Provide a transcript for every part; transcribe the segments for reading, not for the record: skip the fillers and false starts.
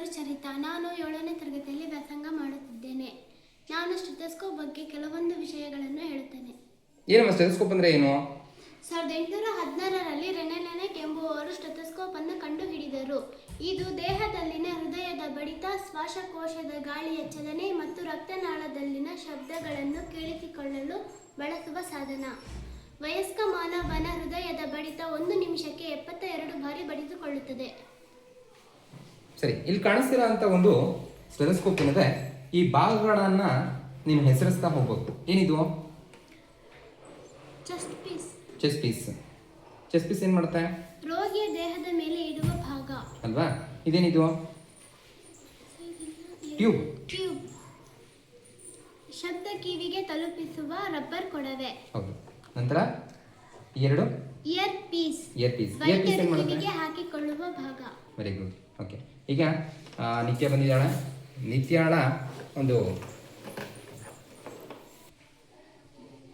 ಹೆಸರು ಚರಿತಾ. ನಾನು 7ನೇ ತರಗತಿಯಲ್ಲಿ ವ್ಯಾಸಂಗ ಮಾಡುತ್ತಿದ್ದೇನೆ. ನಾನು ಸ್ಟೆಥೋಸ್ಕೋಪ್ ಬಗ್ಗೆ ಕೆಲವೊಂದು ವಿಷಯಗಳನ್ನು ಹೇಳುತ್ತೇನೆ. ಏನಮ್ಮ ಸ್ಟೆಥೋಸ್ಕೋಪ್ ಅಂದ್ರೆ ಏನು? 1816ರಲ್ಲಿ ರೆನೆ ಲೆನೆಕ್ ಎಂಬುವವರು ಸ್ಟೆಥೋಸ್ಕೋಪ್ ಅನ್ನು ಕಂಡುಹಿಡಿದರು. ಇದು ದೇಹದಲ್ಲಿನ ಹೃದಯದ ಬಡಿತ, ಶ್ವಾಸಕೋಶದ ಗಾಳಿಯ ಚಲನೆ ಮತ್ತು ರಕ್ತನಾಳದಲ್ಲಿನ ಶಬ್ದಗಳನ್ನು ಕೇಳಿಸಿಕೊಳ್ಳಲು ಬಳಸುವ ಸಾಧನ. ವಯಸ್ಕ ಮಾನವನ ಹೃದಯದ ಬಡಿತ 1 ನಿಮಿಷಕ್ಕೆ 72 ಬಾರಿ ಬಡಿದುಕೊಳ್ಳುತ್ತದೆ. ಸರಿ, ಇಲ್ಲಿ ಕಾಣಿಸ್ತಿರೋ ಅಂತ ಒಂದು ಸ್ಟೆಥೋಸ್ಕೋಪ್ ಏನಿದೆ, ಈ ಭಾಗಗಳನ್ನ ನೀನು ಹೆಸರಿಸ್ತಾ ಹೋಗ್ಬೇಕು. ಏನಿದು? Chest piece. ಚೆಸ್ಟ್ ಪೀಸ್ ಏನ್ ಮಾಡುತ್ತೆ? ರೋಗಿಯ ದೇಹದ ಮೇಲೆ ಇಡುವ ಭಾಗ ಅಲ್ವಾ? ಇದೇನಿದು? ಟ್ಯೂಬ್. ಶಬ್ದ ಕಿವಿಗೆ ತಲುಪಿಸುವ ರಬ್ಬರ್ ಕೊಡವೆ. ಹೌದು. ನಂತರ ಎರಡು ಇಯರ್ ಪೀಸ್ ಕಿವಿಗೆ ಹಾಕಿಕೊಳ್ಳುವ ಭಾಗ. Very good. ಓಕೆ, ಈಗ ನಿತ್ಯ ಬಂದಿದ್ದಾಳೆ. ನಿತ್ಯಾಳ ಒಂದು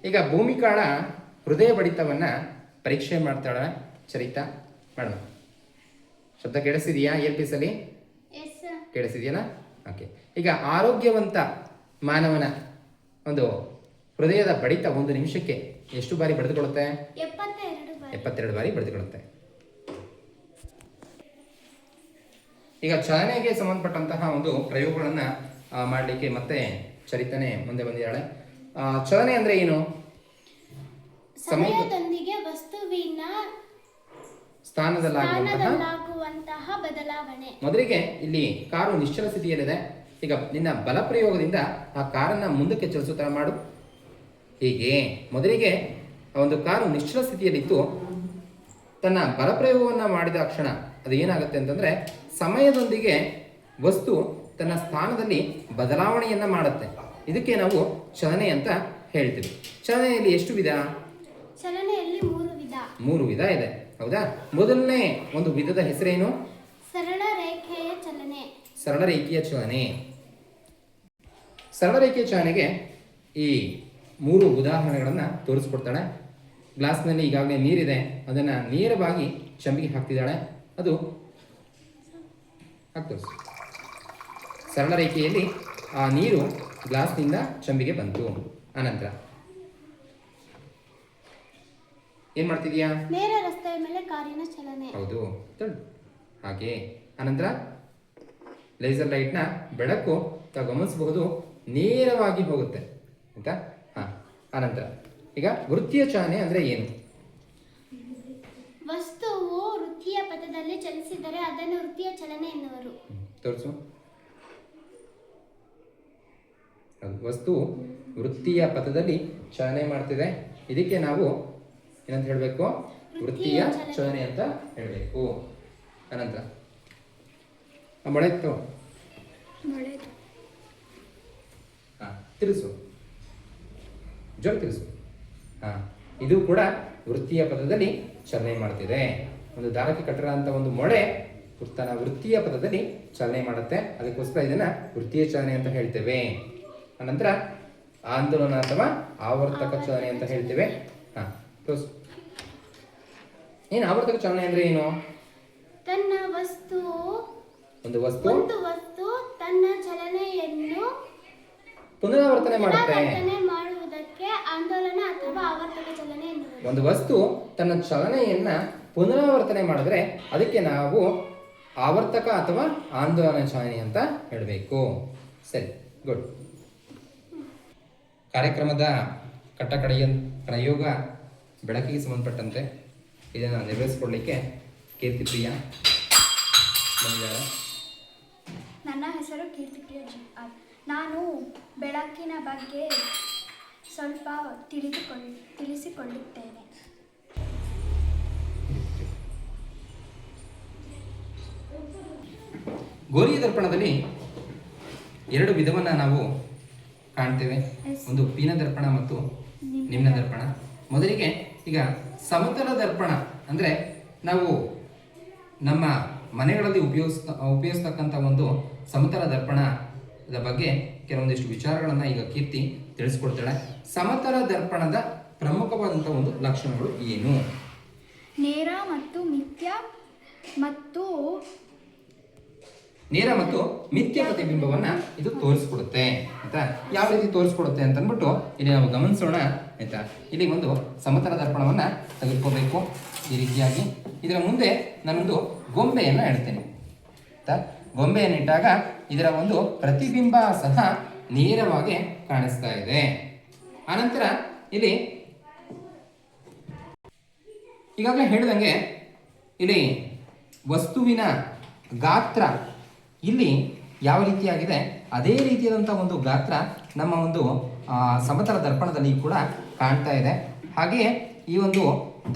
ಈಗ ಭೂಮಿಕಾಳ ಹೃದಯ ಬಡಿತವನ್ನ ಪರೀಕ್ಷೆ ಮಾಡ್ತಾಳೆ. ಚರಿತಾ ಮಾಡೋಣ. ಶಬ್ದ ಕೇಳಿಸಿದೆಯಾ? ಇಯರ್ ಪೀಸಲ್ಲಿ ಕೇಳಿಸಿದೆಯಲ್ಲ? ಓಕೆ. ಈಗ ಆರೋಗ್ಯವಂತ ಮಾನವನ ಒಂದು ಹೃದಯದ ಬಡಿತ 1 ನಿಮಿಷಕ್ಕೆ ಎಷ್ಟು ಬಾರಿ ಬಡಿದುಕೊಳ್ಳುತ್ತೆ? 72 ಬಾರಿ ಬಡಿದುಕೊಳ್ಳುತ್ತೆ. ಈಗ ಚಲನೆಗೆ ಸಂಬಂಧಪಟ್ಟಂತಹ ಒಂದು ಪ್ರಯೋಗಗಳನ್ನ ಮಾಡಲಿಕ್ಕೆ ಮತ್ತೆ ಚರಿತಾನೆ ಮುಂದೆ ಬಂದಿದ್ದಾಳೆ. ಚಲನೆ ಅಂದ್ರೆ ಏನು? ಸಮಯದೊಂದಿಗೆ ವಸ್ತುವಿನ ಸ್ಥಾನದಲ್ಲಾಗುವಂತಹ ಬದಲಾವಣೆ. ಮೊದಲಿಗೆ ಇಲ್ಲಿ ಕಾರು ನಿಶ್ಚಲ ಸ್ಥಿತಿಯಲ್ಲಿದೆ. ಈಗ ನಿನ್ನ ಬಲ ಪ್ರಯೋಗದಿಂದ ಆ ಕಾರನ್ನ ಮುಂದಕ್ಕೆ ಚಲಿಸುತ್ತಾ ಮಾಡು. ಹೀಗೆ ಮೊದಲಿಗೆ ಒಂದು ಕಾರು ನಿಶ್ಚಲ ಸ್ಥಿತಿಯಲ್ಲಿತ್ತು. ತನ್ನ ಬಲ ಪ್ರಯೋಗವನ್ನ ಮಾಡಿದ ಕ್ಷಣ ಅದು ಏನಾಗುತ್ತೆ ಅಂತಂದ್ರೆ, ಸಮಯದೊಂದಿಗೆ ವಸ್ತು ತನ್ನ ಸ್ಥಾನದಲ್ಲಿ ಬದಲಾವಣೆಯನ್ನ ಮಾಡುತ್ತೆ. ಇದಕ್ಕೆ ನಾವು ಚಲನೆ ಅಂತ ಹೇಳ್ತೀವಿ. ಚಲನೆಯಲ್ಲಿ ಎಷ್ಟು ವಿಧ? ಚಲನೆಯಲ್ಲಿ 3 ವಿಧ ಇದೆ, ಹೌದಾ? ಮೊದಲನೇ ಒಂದು ವಿಧದ ಹೆಸರೇನು? ಸರಳ ರೇಖೆಯ ಚಲನೆ. ಸರಳ ರೇಖೆಯ ಚಲನೆ. ಸರಳ ರೇಖೆಯ ಚಲನೆಗೆ ಈ 3 ಉದಾಹರಣೆಗಳನ್ನ ತೋರಿಸ್ಕೊಡ್ತಾಳೆ. ಗ್ಲಾಸ್ನಲ್ಲಿ ಈಗಾಗಲೇ ನೀರಿದೆ, ಅದನ್ನ ನೇರವಾಗಿ ಚಂಬಿಗೆ ಹಾಕ್ತಿದ್ದಾಳೆ. ಅದು ತೋರಿಸು. ಸರಳ ರೇಖೆಯಲ್ಲಿ ಆ ನೀರು ಗ್ಲಾಸ್ನಿಂದ ಚಂಬಿಗೆ ಬಂತು. ಆನಂತರ ಏನ್ ಮಾಡ್ತಿದೀಯಾ? ನೇರ ರಸ್ತೆಯ ಮೇಲೆ ಕಾರಿನ ಚಲನೆ. ಹೌದು, ಹಾಗೆ. ಅನಂತರ ಲೇಸರ್ ಲೈಟ್ ನ ಬೆಳಕು ಗಮನಿಸಬಹುದು, ನೇರವಾಗಿ ಹೋಗುತ್ತೆ, ಆಯ್ತಾ? ಅನಂತರ ಈಗ ವೃತ್ತೀಯ ಚಲನೆ ಅಂದ್ರೆ ಏನು? ವಸ್ತುವು ವೃತ್ತೀಯ ಪಥದಲ್ಲಿ ಚಲಿಸಿದರೆ ಅದನ್ನು ವೃತ್ತೀಯ ಚಲನೆ ಎನ್ನುವರು. ತೋರಿಸು. ವಸ್ತು ವೃತ್ತೀಯ ಪಥದಲ್ಲಿ ಚಲನೆ ಮಾಡ್ತಿದೆ, ಇದಕ್ಕೆ ನಾವು ಏನಂತ ಹೇಳಬೇಕು? ವೃತ್ತೀಯ ಚಲನೆ ಅಂತ ಹೇಳಬೇಕು. ಅನಂತರ ಮೊಳೆ ತಿರುಸು, ಜೋರ ತಿರುಸು. ಇದು ಕೂಡ ವೃತ್ತೀಯ ಪಥದಲ್ಲಿ ಚಲನೆ ಮಾಡ್ತಿದೆ. ಒಂದು ದಾರಕ್ಕೆ ಕಟ್ಟಿರೋ ಅಂತ ಒಂದು ಮೊಳೆ ತನ್ನ ವೃತ್ತೀಯ ಪಥದಲ್ಲಿ ಚಲನೆ ಮಾಡುತ್ತೆ. ಅದಕ್ಕೋಸ್ಕರ ಇದನ್ನ ವೃತ್ತೀಯ ಚಲನೆ ಅಂತ ಹೇಳ್ತೇವೆ. ಅನಂತರ ಆಂದೋಲನ ಅಥವಾ ಆವರ್ತಕ ಚಲನೆ ಅಂತ ಹೇಳ್ತೇವೆ. ಏನು ಆವರ್ತಕ ಚಲನೆ ಅಂದ್ರೆ ಏನು? ಒಂದು ವಸ್ತು ತನ್ನ ಚಲನೆಯನ್ನು ಪುನರಾವರ್ತನೆ ಮಾಡುತ್ತೆ. ಮಾಡುವುದಕ್ಕೆ ಆಂದೋಲನ ಅಥವಾ ಆವರ್ತಕ ಚಲನೆ ಎನ್ನುವರು. ಒಂದು ವಸ್ತು ತನ್ನ ಚಲನೆಯನ್ನ ಪುನರಾವರ್ತನೆ ಮಾಡಿದ್ರೆ ಅದಕ್ಕೆ ನಾವು ಆವರ್ತಕ ಅಥವಾ ಆಂದೋಲನ ಚಲನೆ ಅಂತ ಹೇಳಬೇಕು. ಸರಿ, ಗುಡ್. ಕಾರ್ಯಕ್ರಮದ ಕಟ್ಟಕಡೆಯ ಪ್ರಯೋಗ ಬೆಳಕಿಗೆ ಸಂಬಂಧಪಟ್ಟಂತೆ ಇದನ್ನು ನಿರ್ವಹಿಸಿಕೊಳ್ಳಲಿಕ್ಕೆ ಕೀರ್ತಿಪ್ರಿಯ ಬಂದಿದ್ದಾರೆ. ನನ್ನ ಹೆಸರು ಕೀರ್ತಿಪ್ರಿಯ GR. ನಾನು ಬೆಳಕಿನ ಬಗ್ಗೆ ಸ್ವಲ್ಪ ತಿಳಿಸಿಕೊಳ್ಳುತ್ತೇನೆ. ಗೋರಿಯ ದರ್ಪಣದಲ್ಲಿ 2 ವಿಧವನ್ನ ನಾವು ಕಾಣ್ತೇವೆ. ಒಂದು ಪೀನ ದರ್ಪಣ ಮತ್ತು ನಿಮ್ನ ದರ್ಪಣ. ಮೊದಲಿಗೆ ಈಗ ಸಮತಲ ದರ್ಪಣ ಅಂದ್ರೆ ನಾವು ನಮ್ಮ ಮನೆಗಳಲ್ಲಿ ಉಪಯೋಗಿಸ್ತಕ್ಕಂಥ ಒಂದು ಸಮತಲ ದರ್ಪಣದ ಬಗ್ಗೆ ಕೆಲವೊಂದಿಷ್ಟು ವಿಚಾರಗಳನ್ನ ಈಗ ಕೀರ್ತಿ ತಿಳಿಸ್ಕೊಡ್ತಾಳೆ. ಸಮತಲ ದರ್ಪಣದ ಪ್ರಮುಖವಾದಂಥ ಒಂದು ಲಕ್ಷಣಗಳು ಏನು? ನೇರ ಮತ್ತು ಮಿಥ್ಯ ಮತ್ತು ನೇರ ಮತ್ತು ಮಿಥ್ಯ ಪ್ರತಿಬಿಂಬವನ್ನ ಇದು ತೋರಿಸ್ಕೊಡುತ್ತೆ ಆಯ್ತಾ. ಯಾವ ರೀತಿ ತೋರಿಸ್ಕೊಡುತ್ತೆ ಅಂತ ಅಂದ್ಬಿಟ್ಟು ಇಲ್ಲಿ ನಾವು ಗಮನಿಸೋಣ ಆಯ್ತಾ. ಇಲ್ಲಿ ಒಂದು ಸಮತಲ ದರ್ಪಣವನ್ನ ತೆಗೆದುಕೋಬೇಕು ಈ ರೀತಿಯಾಗಿ. ಇದರ ಮುಂದೆ ನಾನೊಂದು ಗೊಂಬೆಯನ್ನ ಇಡ್ತೇನೆ ಆಯ್ತಾ. ಗೊಂಬೆಯನ್ನು ಇಟ್ಟಾಗ ಇದರ ಒಂದು ಪ್ರತಿಬಿಂಬ ಸಹ ನೇರವಾಗಿ ಕಾಣಿಸ್ತಾ ಇದೆ. ಆನಂತರ ಇಲ್ಲಿ ಈಗಾಗಲೇ ಹೇಳಿದಂಗೆ ಇಲ್ಲಿ ವಸ್ತುವಿನ ಗಾತ್ರ ಇಲ್ಲಿ ಯಾವ ರೀತಿಯಾಗಿದೆ ಅದೇ ರೀತಿಯಾದಂಥ ಒಂದು ಗಾತ್ರ ನಮ್ಮ ಒಂದು ಸಮತಲ ದರ್ಪಣದಲ್ಲಿ ಕೂಡ ಕಾಣ್ತಾ ಇದೆ. ಹಾಗೆಯೇ ಈ ಒಂದು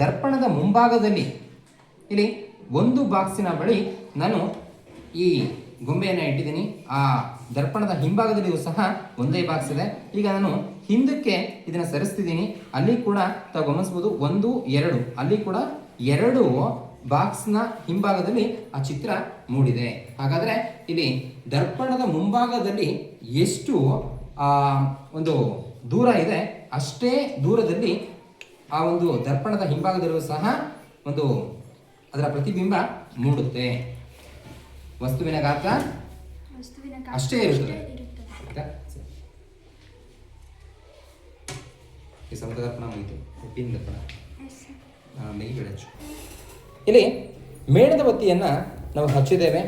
ದರ್ಪಣದ ಮುಂಭಾಗದಲ್ಲಿ ಇಲ್ಲಿ ಒಂದು ಬಾಕ್ಸಿನ ಬಳಿ ನಾನು ಈ ಗೊಂಬೆಯನ್ನು ಇಟ್ಟಿದ್ದೀನಿ. ಆ ದರ್ಪಣದ ಹಿಂಭಾಗದಲ್ಲಿಯೂ ಸಹ ಒಂದೇ ಬಾಕ್ಸ್ ಇದೆ. ಈಗ ನಾನು ಹಿಂದಕ್ಕೆ ಇದನ್ನು ಸರಿಸ್ತಿದ್ದೀನಿ. ಅಲ್ಲಿ ಕೂಡ ತಾವು ಗಮನಿಸ್ಬೋದು 1, 2 ಅಲ್ಲಿ ಕೂಡ 2 ಬಾಕ್ಸ್ನ ಹಿಂಭಾಗದಲ್ಲಿ ಆ ಚಿತ್ರ ಮೂಡಿದೆ. ಹಾಗಾದ್ರೆ ಇಲ್ಲಿ ದರ್ಪಣದ ಮುಂಭಾಗದಲ್ಲಿ ಎಷ್ಟು ಒಂದು ದೂರ ಇದೆ ಅಷ್ಟೇ ದೂರದಲ್ಲಿ ಆ ಒಂದು ದರ್ಪಣದ ಹಿಂಭಾಗದಲ್ಲೂ ಸಹ ಒಂದು ಅದರ ಪ್ರತಿಬಿಂಬ ಮೂಡುತ್ತೆ. ವಸ್ತುವಿನ ಗಾತ್ರ ಅಷ್ಟೇ ಇರುತ್ತದೆ. ಈ ಸಮತಲ ದರ್ಪಣ ಮುಗಿತು. ಪಿನ್ ದರ್ಪಣ ಮೇಲ್ಗಡೆ ಹಚ್ಚು. ಇಲ್ಲಿ ಮೇಣದ ಬತ್ತಿಯನ್ನ ನಾವು ಹಚ್ಚಿದ್ದೇವೆ.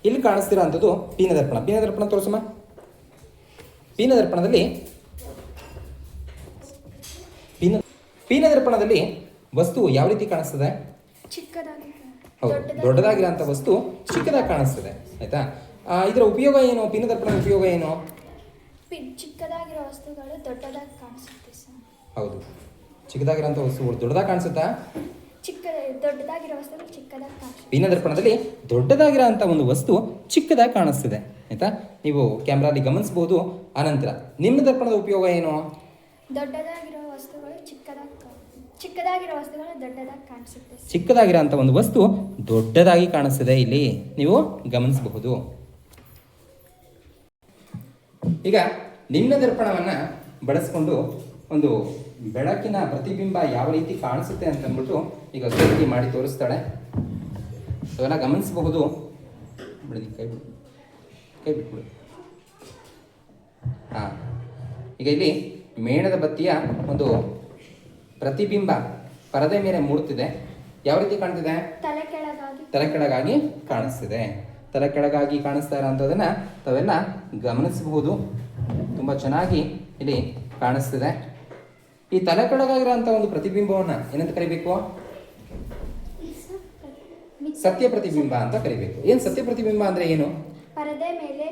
ಇಲ್ಲಿ ಕಾಣಿಸ್ತಿರೋ ಅಂಥದ್ದು ಪೀನ ದರ್ಪಣ. ಪೀನ ದರ್ಪಣ ತೋರಿಸಮ್ಮ. ಪೀನ ದರ್ಪಣದಲ್ಲಿ ಪೀನ ದರ್ಪಣದಲ್ಲಿ ವಸ್ತು ಯಾವ ರೀತಿ ಕಾಣಿಸ್ತದೆ? ಹೌದು, ದೊಡ್ಡದಾಗಿರೋಂಥ ವಸ್ತು ಚಿಕ್ಕದಾಗಿ ಕಾಣಿಸ್ತದೆ ಆಯ್ತಾ. ಇದರ ಉಪಯೋಗ ಏನು? ಪೀನ ದರ್ಪಣದ ಉಪಯೋಗ ಏನು? ಚಿಕ್ಕದಾಗಿರೋ ವಸ್ತುಗಳು ದೊಡ್ಡದಾಗಿ ಕಾಣಿಸುತ್ತೆ. ಹೌದು, ಚಿಕ್ಕದಾಗಿರೋಂಥ ವಸ್ತುಗಳು ದೊಡ್ಡದಾಗಿ ಕಾಣಿಸುತ್ತಾ? ದೊಡ್ಡದಾಗಿರೋ ವಸ್ತುಗಳು ಚಿಕ್ಕದಾಗಿ ಕಾಣಿಸುತ್ತೆ. ಪೀನ ದರ್ಪಣದಲ್ಲಿ ದೊಡ್ಡದಾಗಿರೋಂಥ ಒಂದು ವಸ್ತು ಚಿಕ್ಕದಾಗಿ ಕಾಣಿಸ್ತದೆ ಆಯ್ತಾ. ನೀವು ಕ್ಯಾಮ್ರಾದಲ್ಲಿ ಗಮನಿಸಬಹುದು. ಆನಂತರ ನಿಮ್ಮ ದರ್ಪಣದ ಉಪಯೋಗ ಏನು? ದೊಡ್ಡದಾಗಿರೋ ವಸ್ತುಗಳು ಚಿಕ್ಕದಾಗಿರೋ ವಸ್ತುಗಳು ದೊಡ್ಡದಾಗಿ ಕಾಣಿಸುತ್ತೆ. ಚಿಕ್ಕದಾಗಿರೋಂಥ ಒಂದು ವಸ್ತು ದೊಡ್ಡದಾಗಿ ಕಾಣಿಸ್ತದೆ ಇಲ್ಲಿ ನೀವು ಗಮನಿಸಬಹುದು. ಈಗ ನಿಮ್ನ ದರ್ಪಣವನ್ನ ಬಳಸ್ಕೊಂಡು ಒಂದು ಬೆಳಕಿನ ಪ್ರತಿಬಿಂಬ ಯಾವ ರೀತಿ ಕಾಣಿಸುತ್ತೆ ಅಂತ ಅಂದ್ಬಿಟ್ಟು ಈಗ ಗಟ್ಟಿ ಮಾಡಿ ತೋರಿಸ್ತಾಳೆ. ಅವೆಲ್ಲ ಗಮನಿಸಬಹುದು. ಬಿಡಿ, ಕೈ ಬಿಟ್ಬಿಡು. ಈಗ ಇಲ್ಲಿ ಮೇಣದ ಬತ್ತಿಯ ಒಂದು ಪ್ರತಿಬಿಂಬ ಪರದೆ ಮೇಲೆ ಮೂಡುತ್ತಿದೆ. ಯಾವ ರೀತಿ ಕಾಣ್ತಿದೆ? ತಲೆ ಕೆಳಗಾಗಿ ಕಾಣಿಸ್ತಿದೆ. ತಲೆ ಕೆಳಗಾಗಿ ಕಾಣಿಸ್ತಾ ಇರೋಂಥದ್ದನ್ನ ತಾವೆಲ್ಲ ಗಮನಿಸಬಹುದು. ತುಂಬ ಚೆನ್ನಾಗಿ ಇಲ್ಲಿ ಕಾಣಿಸ್ತಿದೆ. ಈ ತಲೆ ಕೆಳಗಾಗಿರೋಂಥ ಒಂದು ಪ್ರತಿಬಿಂಬವನ್ನ ಏನಂತ ಕರಿಬೇಕು? ಸತ್ಯ ಪ್ರತಿಬಿಂಬ ಅಂತ ಕರಿಬೇಕು. ಏನು ಸತ್ಯ ಪ್ರತಿಬಿಂಬ ಅಂದ್ರೆ ಏನು? ಪರದೆ ಮೇಲೆ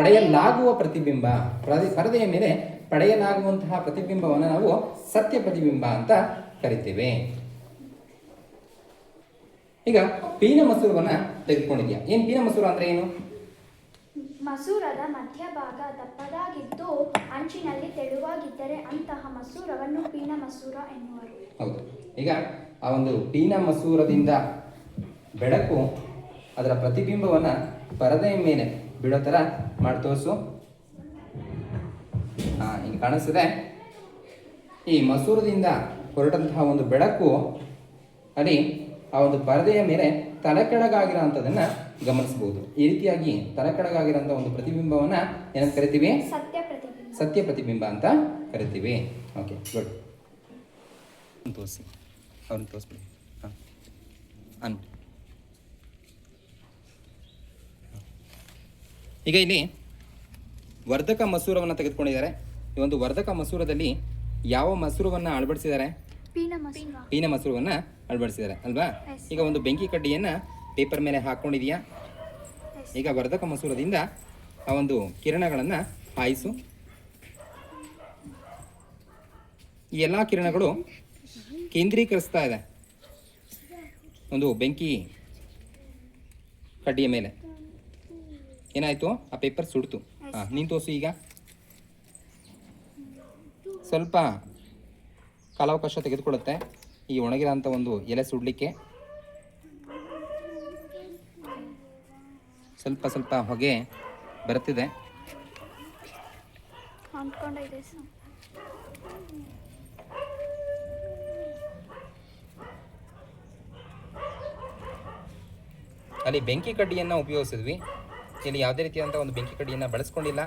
ಪಡೆಯಲಾಗುವ ಪ್ರತಿಬಿಂಬ. ಪರದೆಯ ಮೇಲೆ ಪಡೆಯಲಾಗುವಂತಹ ಪ್ರತಿಬಿಂಬವನ್ನು ನಾವು ಸತ್ಯ ಪ್ರತಿಬಿಂಬ ಅಂತ ಕರಿತೇವೆ. ಈಗ ಪೀನ ಮಸೂರವನ್ನ ತೆಗೆದುಕೊಂಡಿದ್ಯಾ? ಏನ್ ಪೀನ ಮಸೂರ ಅಂದ್ರೆ ಏನು? ಮಸೂರದ ಮಧ್ಯಭಾಗ ದಪ್ಪದಾಗಿದ್ದು ಅಂಚಿನಲ್ಲಿ ತೆಳುವಾಗಿದ್ದರೆ ಅಂತಹ ಮಸೂರವನ್ನು ಪೀನ ಮಸೂರ ಎನ್ನುವರು. ಹೌದು. ಈಗ ಆ ಒಂದು ಪೀನ ಮಸೂರದಿಂದ ಬೆಳಕು ಅದರ ಪ್ರತಿಬಿಂಬವನ್ನ ಪರದೆಯ ಮೇಲೆ ಬೀಳೋ ಥರ ಮಾಡಿ ತೋರಿಸು. ಹಿಂಗೆ ಕಾಣಿಸ್ತದೆ. ಈ ಮಸೂರದಿಂದ ಹೊರಟಂತಹ ಒಂದು ಬೆಳಕು ಅಲ್ಲಿ ಆ ಒಂದು ಪರದೆಯ ಮೇಲೆ ತಲೆ ಕೆಳಗಾಗಿರೋ ಅಂಥದ್ದನ್ನ ಗಮನಿಸಬಹುದು. ಈ ರೀತಿಯಾಗಿ ತಲೆ ಕೆಳಗಾಗಿರೋಂಥ ಒಂದು ಪ್ರತಿಬಿಂಬವನ್ನ ಏನಂತ ಕರಿತೀವಿ? ಸತ್ಯ ಪ್ರತಿಬಿಂಬ ಅಂತ ಕರಿತೀವಿ. Okay, good. ತೋರಿಸಿ, ಅವ್ರನ್ನ ತೋರಿಸ್ಬಿಡಿ. ಈಗ ಇಲ್ಲಿ ವರ್ಧಕ ಮಸೂರವನ್ನು ತೆಗೆದುಕೊಂಡಿದ್ದಾರೆ. ಈ ಒಂದು ವರ್ಧಕ ಮಸೂರದಲ್ಲಿ ಯಾವ ಮಸೂರವನ್ನು ಅಳವಡಿಸಿದ್ದಾರೆ? ಪೀನ ಮಸೂರವನ್ನು ಅಳವಡಿಸಿದ್ದಾರೆ ಅಲ್ವಾ? ಈಗ ಒಂದು ಬೆಂಕಿ ಕಡ್ಡಿಯನ್ನ ಪೇಪರ್ ಮೇಲೆ ಹಾಕೊಂಡಿದೆಯಾ? ಈಗ ವರ್ಧಕ ಮಸೂರದಿಂದ ಆ ಒಂದು ಕಿರಣಗಳನ್ನು ಹಾಯಿಸು. ಈ ಎಲ್ಲ ಕಿರಣಗಳು ಕೇಂದ್ರೀಕರಿಸ್ತಾ ಇದೆ ಒಂದು ಬೆಂಕಿ ಕಡ್ಡಿಯ ಮೇಲೆ. ಏನಾಯ್ತು? ಆ ಪೇಪರ್ ಸುಡ್ತು. ನೀನು ತೋರಿಸು. ಈಗ ಸ್ವಲ್ಪ ಕಾಲಾವಕಾಶ ತೆಗೆದುಕೊಳ್ಳುತ್ತೆ ಈ ಒಣಗಿರೋಂಥ ಒಂದು ಎಲೆ ಸುಡಲಿಕ್ಕೆ. ಸ್ವಲ್ಪ ಸ್ವಲ್ಪ ಹೊಗೆ ಬರ್ತಿದೆ. ಅಲ್ಲಿ ಬೆಂಕಿ ಕಡ್ಡಿಯನ್ನು ಉಪಯೋಗಿಸಿದ್ವಿ. ಇಲ್ಲಿ ಯಾವುದೇ ರೀತಿಯಾದಂಥ ಒಂದು ಬೆಂಕಿ ಕಡ್ಡಿಯನ್ನು ಬಳಸ್ಕೊಂಡಿಲ್ಲ,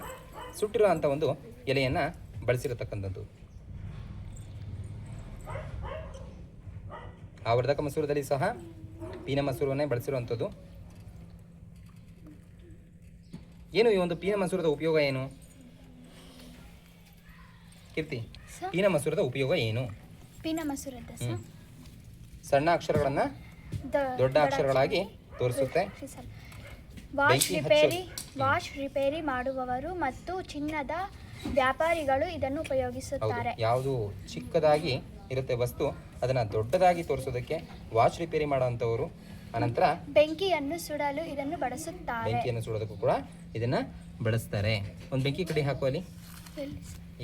ಸುಟ್ಟಿರೋ ಅಂಥ ಒಂದು ಎಲೆಯನ್ನು ಬಳಸಿರತಕ್ಕಂಥದ್ದು. ಆವರ್ಧಕ ಮಸೂರದಲ್ಲಿ ಸಹ ಪೀನ ಮಸೂರವನ್ನೇ ಬಳಸಿರುವಂಥದ್ದು. ಏನು ಈ ಒಂದು ಪೀನ ಮಸೂರದ ಉಪಯೋಗ ಏನು ಕೀರ್ತಿ? ಪೀನ ಮಸೂರದ ಉಪಯೋಗ ಏನು? ಪೀನ ಮಸೂರದ ಸಣ್ಣ ಅಕ್ಷರಗಳನ್ನು ದೊಡ್ಡ ಅಕ್ಷರಗಳಾಗಿ ತೋರಿಸುತ್ತೆ. ವಾಚ್ ರಿಪೇರಿ ಮಾಡುವವರು ಮತ್ತು ಚಿನ್ನದ ವ್ಯಾಪಾರಿಗಳು ಇದನ್ನು ಉಪಯೋಗಿಸುತ್ತಾರೆ. ಯಾವುದು ಚಿಕ್ಕದಾಗಿ ಇರುತ್ತೆ ವಸ್ತು ಅದನ್ನು ದೊಡ್ಡದಾಗಿ ತೋರಿಸೋದಕ್ಕೆ ವಾಚ್ ರಿಪೇರಿ ಮಾಡುವಂಥವರು. ಅನಂತರ ಬೆಂಕಿಯನ್ನು ಸುಡಲು ಇದನ್ನು ಬಳಸುತ್ತಾರೆ. ಬೆಂಕಿಯನ್ನು ಸುಡೋದಕ್ಕೂ ಕೂಡ ಇದನ್ನು ಬಳಸ್ತಾರೆ. ಒಂದು ಬೆಂಕಿ ಕಡ್ಡಿ ಹಾಕುವಲ್ಲಿ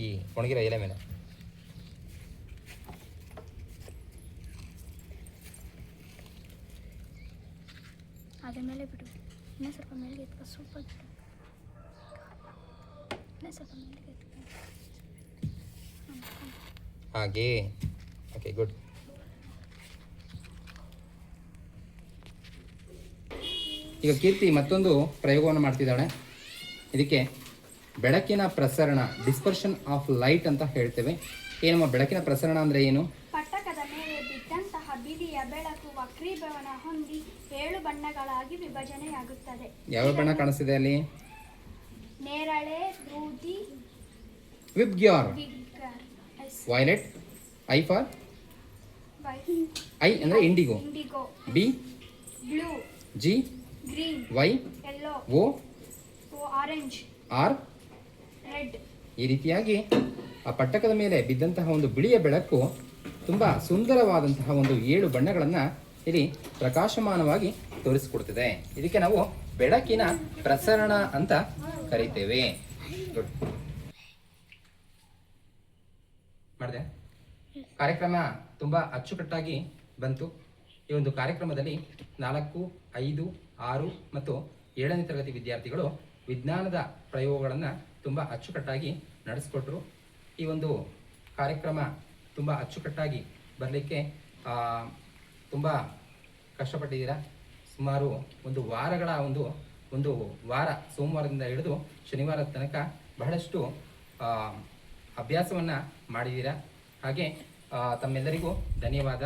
ಈ ಒಣಗಿರೋ ಎಲೆ ಮೇಲೆ. ಅದ್ರ ಮೇಲೆ ಬಿಡು, ಇನ್ನೂ ಸ್ವಲ್ಪ ಮೇಲ್ಗೆ ಎತ್ಕೊ, ಸೂಪರ್ ಬಿಡು, ಇನ್ನೂ ಸ್ವಲ್ಪ ಮೇಲ್ಗೆ ಎತ್ಕೊ. ಹಾಗೆ ಓಕೆ, ಗುಡ್. ಈಗ ಕೀರ್ತಿ ಮತ್ತೊಂದು ಪ್ರಯೋಗವನ್ನು ಮಾಡ್ತಿದ್ದಾಳೆ. ಇದಕ್ಕೆ ಬೆಳಕಿನ ಪ್ರಸರಣ, ಡಿಸ್ಪರ್ಷನ್ ಆಫ್ ಲೈಟ್ ಅಂತ ಹೇಳ್ತೇವೆ. ಏನಮ್ಮ ಬೆಳಕಿನ ಪ್ರಸರಣ ಅಂದರೆ ಏನು? ಪಟ್ಟಕದ ಮೇಲೆ ಬಿದ್ದಂತಹ ಬಿಳಿಯ ಬೆಳಕು ವಕ್ರೀಭವನ ಹೊಂದಿ 7 ಬಣ್ಣಗಳಾಗಿ ವಿಭಜನೆಯಾಗುತ್ತದೆ. ಯಾವ ಬಣ್ಣ ಕಾಣಿಸ್ತಿದೆ ಅಲ್ಲಿ? ನೇರಳೆ, ಬೂದಿ, VIBGYOR, violet, I for I ಅಂದರೆ indigo, B blue, G green, Y yellow, O orange, R red. ಈ ರೀತಿಯಾಗಿ ಆ ಪಟ್ಟಕದ ಮೇಲೆ ಬಿದ್ದಂತಹ ಒಂದು ಬಿಳಿಯ ಬೆಳಕು ತುಂಬ ಸುಂದರವಾದಂತಹ ಒಂದು 7 ಬಣ್ಣಗಳನ್ನು ಇಲ್ಲಿ ಪ್ರಕಾಶಮಾನವಾಗಿ ತೋರಿಸಿಕೊಡ್ತಿದೆ. ಇದಕ್ಕೆ ನಾವು ಬೆಳಕಿನ ಪ್ರಸರಣ ಅಂತ ಕರಿತೇವೆ. ಮಾಡಿದೆ. ಕಾರ್ಯಕ್ರಮ ತುಂಬ ಅಚ್ಚುಕಟ್ಟಾಗಿ ಬಂತು. ಈ ಒಂದು ಕಾರ್ಯಕ್ರಮದಲ್ಲಿ 4, 5, 6 ಮತ್ತು 7ನೇ ತರಗತಿ ವಿದ್ಯಾರ್ಥಿಗಳು ವಿಜ್ಞಾನದ ಪ್ರಯೋಗಗಳನ್ನು ತುಂಬ ಅಚ್ಚುಕಟ್ಟಾಗಿ ನಡೆಸಿಕೊಟ್ರು. ಈ ಒಂದು ಕಾರ್ಯಕ್ರಮ ತುಂಬ ಅಚ್ಚುಕಟ್ಟಾಗಿ ಬರಲಿಕ್ಕೆ ತುಂಬ ಕಷ್ಟಪಟ್ಟಿದ್ದೀರಾ. ಸುಮಾರು ಒಂದು ವಾರಗಳ ಒಂದು ವಾರ, ಸೋಮವಾರದಿಂದ ಹಿಡಿದು ಶನಿವಾರದ ತನಕ ಬಹಳಷ್ಟು ಅಭ್ಯಾಸವನ್ನು ಮಾಡಿದ್ದೀರಾ. ಹಾಗೆ ತಮ್ಮೆಲ್ಲರಿಗೂ ಧನ್ಯವಾದ.